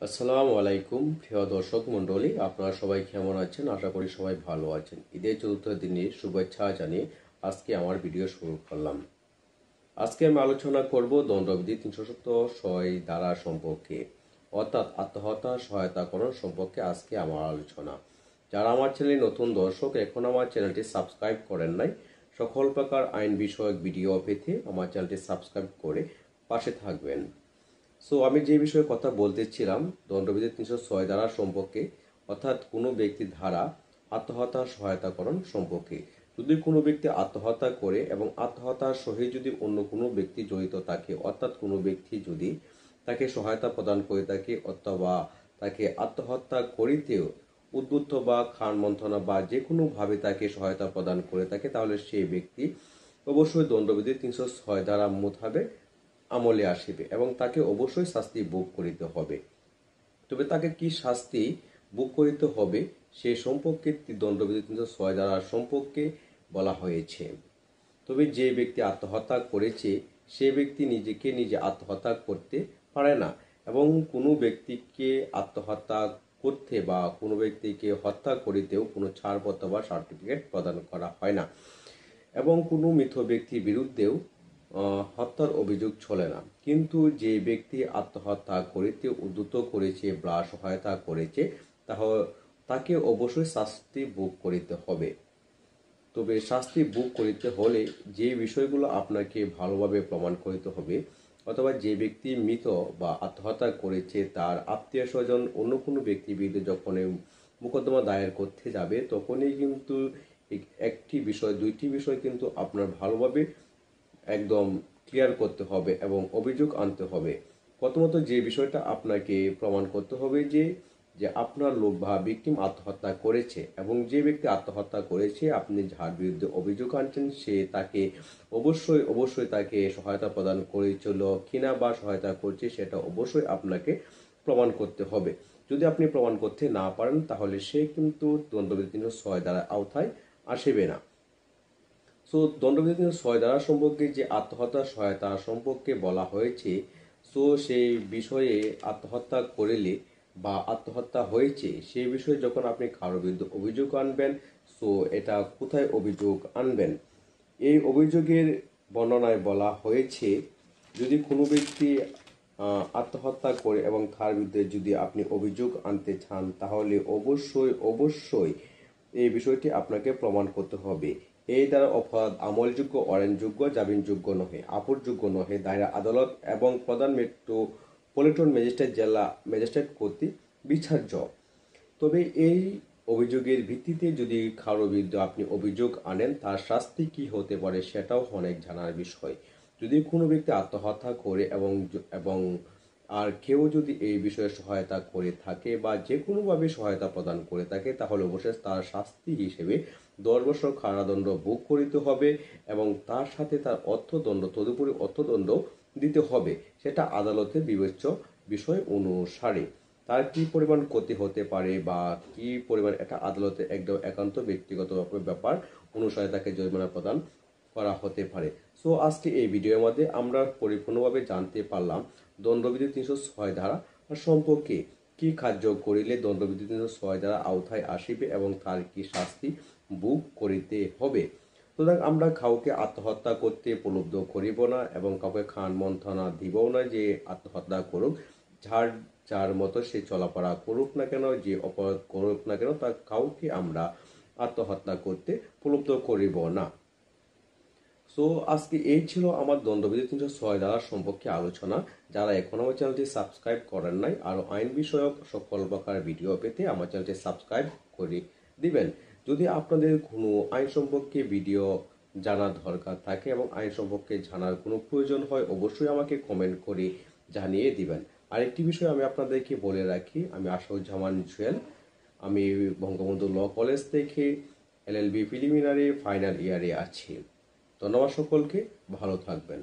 আসসালামু আলাইকুম প্রিয় দর্শক মণ্ডলী, আপনারা সবাই কেমন আছেন? আশা করি সবাই ভালো আছেন। ঈদের চতুর্থ দিনের শুভেচ্ছা জানিয়ে আজকে আমার ভিডিও শুরু করলাম। আজকে আমি আলোচনা করব দণ্ডবিধি 306 ধারা সম্পর্কে, অর্থাৎ আত্মহত্যা সহায়তাকরণ সম্পর্কে আজকে আমার আলোচনা। যারা আমার চ্যানেলে নতুন দর্শক, এখন আমার চ্যানেলটি সাবস্ক্রাইব করেন নাই, সকল প্রকার আইন বিষয়ক ভিডিও পেতে আমার চ্যানেলটি সাবস্ক্রাইব করে পাশে থাকবেন। আমি যে বিষয়ে কথা বলতেছিলাম দণ্ডবিধি 306 ধারা সম্পর্কে, অর্থাৎ কোনো ব্যক্তির ধারা আত্মহত্যা সহায়তাকরণ সম্পর্কে। যদি কোনো ব্যক্তি আত্মহত্যা করে এবং আত্মহত্যার সহিত যদি অন্য কোনো ব্যক্তি জড়িত থাকে, অর্থাৎ কোনো ব্যক্তি যদি তাকে সহায়তা প্রদান করে থাকে অথবা তাকে আত্মহত্যা করিতেও উদ্বুদ্ধ বা খান মন্থনা বা যে কোনোভাবে তাকে সহায়তা প্রদান করে থাকে, তাহলে সেই ব্যক্তি অবশ্যই দণ্ডবিধি 306 ধারা মোতাবেক আমলে আসিবে এবং তাকে অবশ্যই শাস্তি ভোগ করিতে হবে। তবে তাকে কি শাস্তি ভোগ করিতে হবে সে সম্পর্কে দণ্ডবিধি 306 ধারা সম্পর্কে বলা হয়েছে। তবে যে ব্যক্তি আত্মহত্যা করেছে সে ব্যক্তি নিজেকে নিজে আত্মহত্যা করতে পারে না এবং কোনো ব্যক্তিকে আত্মহত্যা করতে বা কোনো ব্যক্তিকে হত্যা করিতেও কোনো ছাড়পত্র বা সার্টিফিকেট প্রদান করা হয় না এবং কোনো মৃত ব্যক্তির বিরুদ্ধেও হত্যার অভিযোগ চলে না। কিন্তু যে ব্যক্তি আত্মহত্যা করিতে উদ্যত করেছে বা সহায়তা করেছে তাকে অবশ্যই শাস্তি ভোগ করিতে হবে। তবে শাস্তি ভোগ করিতে হলে যে বিষয়গুলো আপনাকে ভালোভাবে প্রমাণ করিতে হবে, অথবা যে ব্যক্তি মৃত বা আত্মহত্যা করেছে তার আত্মীয় স্বজন অন্য কোনো ব্যক্তির বিরুদ্ধে যখন মোকদ্দমা দায়ের করতে যাবে, তখনই কিন্তু একটি বিষয় দুইটি বিষয় কিন্তু আপনার ভালোভাবে একদম ক্লিয়ার করতে হবে এবং অভিযোগ আনতে হবে। প্রথমত যে বিষয়টা আপনাকে প্রমাণ করতে হবে যে আপনার লোক বা ভিকটিম আত্মহত্যা করেছে এবং যে ব্যক্তি আত্মহত্যা করেছে আপনি যার বিরুদ্ধে অভিযোগ আনছেন সে তাকে অবশ্যই তাকে সহায়তা প্রদান করেছিল কিনা বা সহায়তা করছে সেটা অবশ্যই আপনাকে প্রমাণ করতে হবে। যদি আপনি প্রমাণ করতে না পারেন তাহলে সে কিন্তু দণ্ডবিধি 306 ধারা আওতায় আসিবে না। দণ্ডবিধি 306 ধারা সম্পর্কে যে আত্মহত্যা সহায়তা সম্পর্কে বলা হয়েছে, সেই বিষয়ে আত্মহত্যা করিলে বা আত্মহত্যা হয়েছে সেই বিষয়ে যখন আপনি কারোর বিরুদ্ধে অভিযোগ আনবেন, এটা কোথায় অভিযোগ আনবেন? এই অভিযোগের বর্ণনায় বলা হয়েছে যদি কোনো ব্যক্তি আত্মহত্যা করে এবং তার বিরুদ্ধে যদি আপনি অভিযোগ আনতে চান তাহলে অবশ্যই এই বিষয়টি আপনাকে প্রমাণ করতে হবে। এই দ্বারা অপরাধ আমলযোগ্য, অরেঞ্জযোগ্য, জামিনযোগ্য নহে, আপসযোগ্য নহে, দায়রা আদালত এবং প্রধান মেট্রোপলিটন ম্যাজিস্ট্রেট জেলা ম্যাজিস্ট্রেট কর্তৃক বিচার্য। তবে এই অভিযোগের ভিত্তিতে যদি কারো বিরুদ্ধে আপনি অভিযোগ আনেন তার শাস্তি কি হতে পারে সেটাও অনেক জানার বিষয়। যদি কোনো ব্যক্তি আত্মহত্যা করে এবং আর কেউ যদি এই বিষয়ে সহায়তা করে থাকে বা যে কোনোভাবে সহায়তা প্রদান করে থাকে তাহলে অবশ্যই তার শাস্তি হিসেবে 10 বছর কারাদণ্ড ভোগ করিতে হবে এবং তার সাথে তার তদুপরি অর্থদণ্ড দিতে হবে। সেটা আদালতের বিবেচ্য বিষয় অনুসারে তার কি পরিমাণ ক্ষতি হতে পারে বা কি পরিমাণ, এটা আদালতের একদম একান্ত ব্যক্তিগত ব্যাপার অনুসারে তাকে জরিমানা প্রদান করা হতে পারে। আজকে এই ভিডিওর মধ্যে আমরা পরিপূর্ণভাবে জানতে পারলাম দণ্ডবিধি 306 ধারা সম্পর্কে, কি কার্য করিলে দণ্ডবিধি 306 ধারা আওতায় আসিবে এবং তার কি শাস্তি ভোগ করিতে হবে। সুতরাং আমরা কাউকে আত্মহত্যা করতে প্রলুব্ধ করিব না এবং কাউকে খান মন্থনা দিব না যে আত্মহত্যা করুক। যার মতো সে চলাফেরা করুক না কেন, যে অপরাধ করুক না কেন, তা কাউকে আমরা আত্মহত্যা করতে প্রলুব্ধ করিব না। আজকে এই ছিল আমার দণ্ডবিধি 306 ধারা সম্পর্কে আলোচনা। যারা এখন আমার চ্যানেলটি সাবস্ক্রাইব করেন নাই, আরো আইন বিষয়ক সকল প্রকার ভিডিও পেতে আমার চ্যানেলটি সাবস্ক্রাইব করে দিবেন। যদি আপনাদের কোনো আইন সম্পর্কে ভিডিও জানার দরকার থাকে এবং আইন সম্পর্কে জানার কোনো প্রয়োজন হয় অবশ্যই আমাকে কমেন্ট করে জানিয়ে দিবেন। আরেকটি বিষয় আমি আপনাদেরকে বলে রাখি, আমি আসাদুজ্জামান জুয়েল, আমি বঙ্গবন্ধু ল কলেজ থেকে LLB প্রিলিমিনারি ফাইনাল ইয়ারে আছি। ধন্যবাদ সকলকে, ভালো থাকবেন।